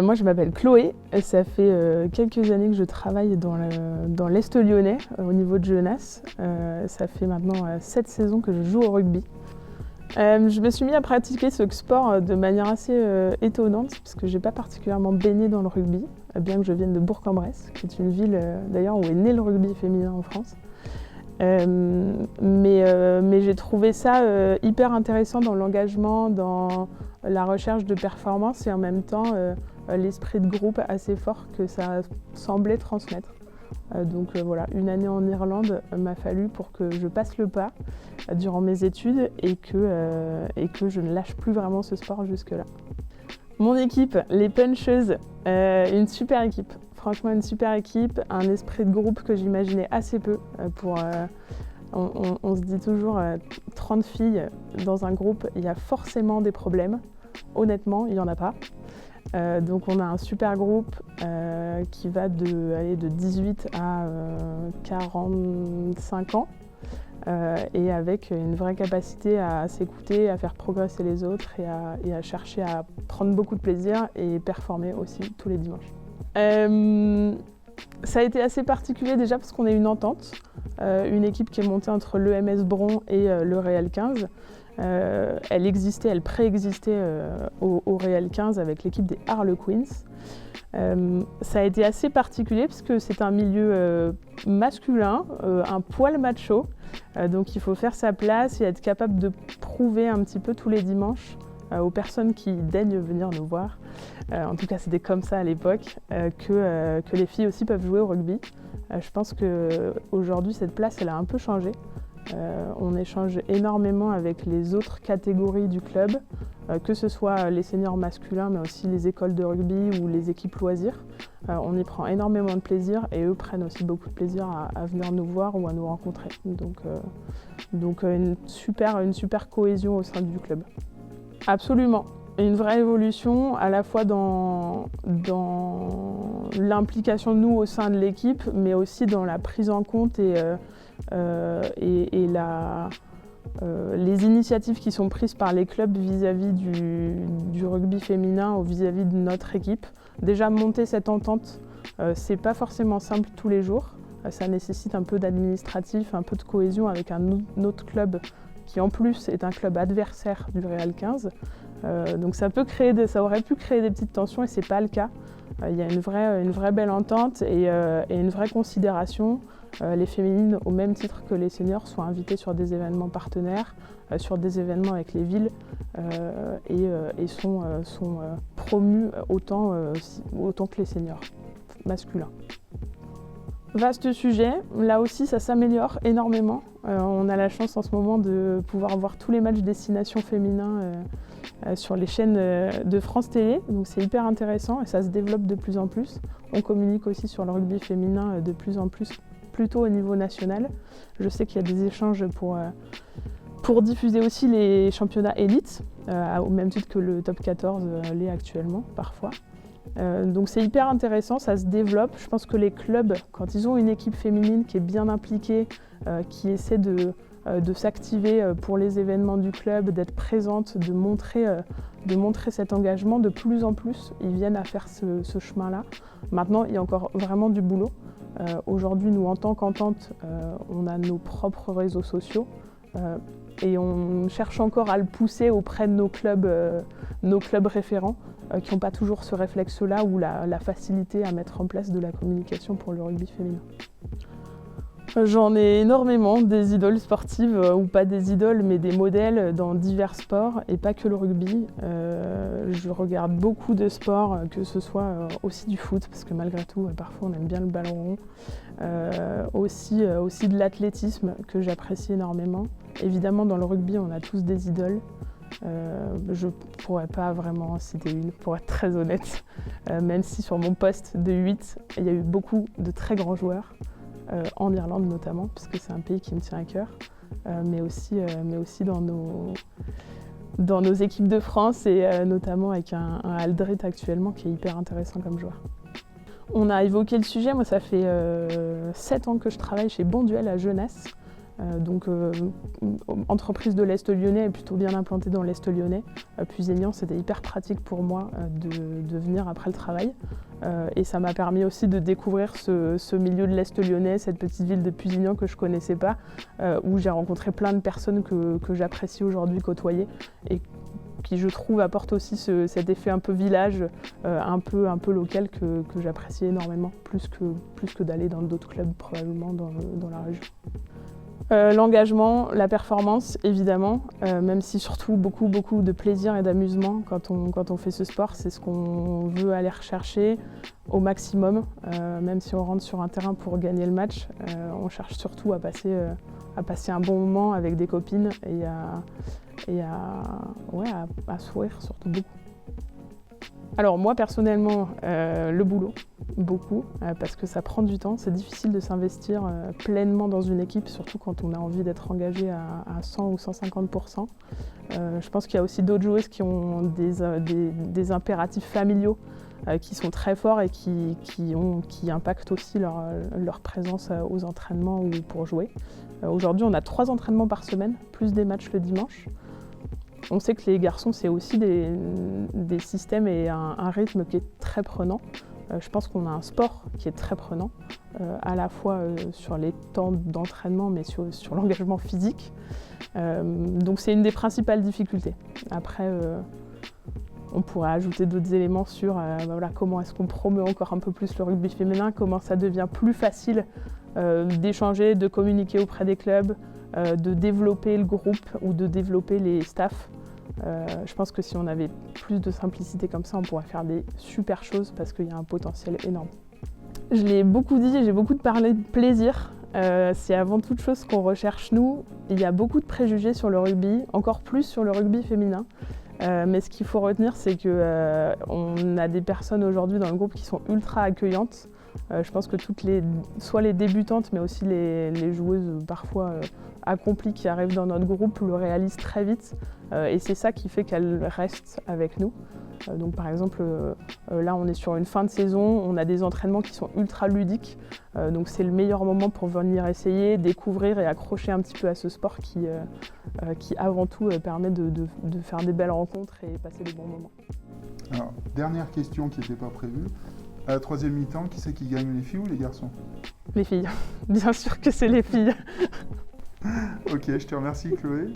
Moi, je m'appelle Chloé. Ça fait quelques années que je travaille dans l'Est lyonnais, au niveau de Genasse. Ça fait maintenant 7 saisons que je joue au rugby. Je me suis mis à pratiquer ce sport de manière assez étonnante, parce que je n'ai pas particulièrement baigné dans le rugby, bien que je vienne de Bourg-en-Bresse, qui est une ville d'ailleurs où est né le rugby féminin en France. Mais j'ai trouvé ça hyper intéressant dans l'engagement, dans la recherche de performance et en même temps l'esprit de groupe assez fort que ça semblait transmettre. Donc voilà, une année en Irlande m'a fallu pour que je passe le pas durant mes études et que je ne lâche plus vraiment ce sport jusque-là. Mon équipe, les Puncheuses, une super équipe. Franchement, une super équipe, un esprit de groupe que j'imaginais assez peu. On se dit toujours 30 filles dans un groupe, il y a forcément des problèmes. Honnêtement, il n'y en a pas. Donc on a un super groupe qui va de 18 à 45 ans et avec une vraie capacité à s'écouter, à faire progresser les autres et à chercher à prendre beaucoup de plaisir et performer aussi tous les dimanches. Ça a été assez particulier déjà parce qu'on est une entente, une équipe qui est montée entre l'EMS Bron et le Real 15. Elle préexistait au Real 15 avec l'équipe des Harlequins. Ça a été assez particulier parce que c'est un milieu masculin, un poil macho, donc il faut faire sa place et être capable de prouver un petit peu tous les dimanches aux personnes qui daignent venir nous voir. En tout cas, c'était comme ça à l'époque, que les filles aussi peuvent jouer au rugby. Je pense qu'aujourd'hui, cette place, elle a un peu changé. On échange énormément avec les autres catégories du club, que ce soit les seniors masculins, mais aussi les écoles de rugby ou les équipes loisirs. On y prend énormément de plaisir et eux prennent aussi beaucoup de plaisir à venir nous voir ou à nous rencontrer. Donc une super cohésion au sein du club. Absolument. Une vraie évolution à la fois dans l'implication de nous au sein de l'équipe, mais aussi dans la prise en compte et les initiatives qui sont prises par les clubs vis-à-vis du rugby féminin ou vis-à-vis de notre équipe. Déjà monter cette entente, c'est pas forcément simple tous les jours. Ça nécessite un peu d'administratif, un peu de cohésion avec un autre club qui en plus est un club adversaire du Real 15. Donc ça aurait pu créer des petites tensions et c'est pas le cas. Il y a une vraie belle entente et une vraie considération. Les féminines, au même titre que les seniors, sont invitées sur des événements partenaires, sur des événements avec les villes et sont promues autant que les seniors masculins. Vaste sujet, là aussi ça s'améliore énormément. On a la chance en ce moment de pouvoir voir tous les matchs destination féminins sur les chaînes de France Télé, donc c'est hyper intéressant et ça se développe de plus en plus. On communique aussi sur le rugby féminin de plus en plus, plutôt au niveau national. Je sais qu'il y a des échanges pour diffuser aussi les championnats élites, au même titre que le top 14 l'est actuellement parfois. Donc c'est hyper intéressant, ça se développe. Je pense que les clubs, quand ils ont une équipe féminine qui est bien impliquée, qui essaie de s'activer pour les événements du club, d'être présente, de montrer cet engagement, de plus en plus, ils viennent à faire ce chemin-là. Maintenant, il y a encore vraiment du boulot. Aujourd'hui, nous, en tant qu'entente, on a nos propres réseaux sociaux et on cherche encore à le pousser auprès de nos clubs référents qui n'ont pas toujours ce réflexe-là ou la facilité à mettre en place de la communication pour le rugby féminin. J'en ai énormément, des idoles sportives, ou pas des idoles, mais des modèles dans divers sports, et pas que le rugby. Je regarde beaucoup de sports, que ce soit aussi du foot, parce que malgré tout, parfois on aime bien le ballon rond. Aussi de l'athlétisme, que j'apprécie énormément. Évidemment, dans le rugby, on a tous des idoles. Je ne pourrais pas vraiment en citer une, pour être très honnête. Même si sur mon poste de 8, il y a eu beaucoup de très grands joueurs. En Irlande notamment, parce que c'est un pays qui me tient à cœur, mais aussi dans nos équipes de France et notamment avec un Aldrit actuellement qui est hyper intéressant comme joueur. On a évoqué le sujet, moi ça fait 7 ans que je travaille chez Bonduel à Genasse. Entreprise de l'Est lyonnais est plutôt bien implantée dans l'Est lyonnais. Pusignan, c'était hyper pratique pour moi de venir après le travail. Et ça m'a permis aussi de découvrir ce milieu de l'Est lyonnais, cette petite ville de Pusignan que je ne connaissais pas, où j'ai rencontré plein de personnes que j'apprécie aujourd'hui côtoyer et qui, je trouve, apportent aussi cet effet un peu village, un peu local que j'apprécie énormément, plus que d'aller dans d'autres clubs probablement dans la région. L'engagement, la performance, évidemment, même si surtout beaucoup de plaisir et d'amusement quand on fait ce sport. C'est ce qu'on veut aller rechercher au maximum, même si on rentre sur un terrain pour gagner le match. On cherche surtout à passer un bon moment avec des copines et à sourire surtout beaucoup. Alors moi personnellement, le boulot, beaucoup, parce que ça prend du temps, c'est difficile de s'investir pleinement dans une équipe, surtout quand on a envie d'être engagé à 100 ou 150%. Je pense qu'il y a aussi d'autres joueuses qui ont des impératifs familiaux qui sont très forts et qui impactent aussi leur présence aux entraînements ou pour jouer. Aujourd'hui, on a 3 entraînements par semaine, plus des matchs le dimanche. On sait que les garçons, c'est aussi des systèmes et un rythme qui est très prenant. Je pense qu'on a un sport qui est très prenant, à la fois sur les temps d'entraînement, mais sur l'engagement physique. Donc c'est une des principales difficultés. Après, on pourrait ajouter d'autres éléments sur comment est-ce qu'on promeut encore un peu plus le rugby féminin, comment ça devient plus facile d'échanger, de communiquer auprès des clubs, de développer le groupe ou de développer les staffs. Je pense que si on avait plus de simplicité comme ça, on pourrait faire des super choses parce qu'il y a un potentiel énorme. Je l'ai beaucoup dit, j'ai beaucoup parlé de plaisir. C'est avant toute chose ce qu'on recherche nous. Il y a beaucoup de préjugés sur le rugby, encore plus sur le rugby féminin. Mais ce qu'il faut retenir, c'est qu'on a des personnes aujourd'hui dans le groupe qui sont ultra accueillantes. Je pense que soit les débutantes, mais aussi les joueuses parfois accomplies qui arrivent dans notre groupe le réalisent très vite. Et c'est ça qui fait qu'elles restent avec nous. Donc par exemple, là on est sur une fin de saison, on a des entraînements qui sont ultra ludiques. Donc c'est le meilleur moment pour venir essayer, découvrir et accrocher un petit peu à ce sport qui avant tout permet de faire des belles rencontres et passer des bons moments. Alors, dernière question qui n'était pas prévue. À la 3e mi-temps, qui c'est qui gagne, les filles ou les garçons? Les filles. Bien sûr que c'est les filles. Ok, je te remercie Chloé.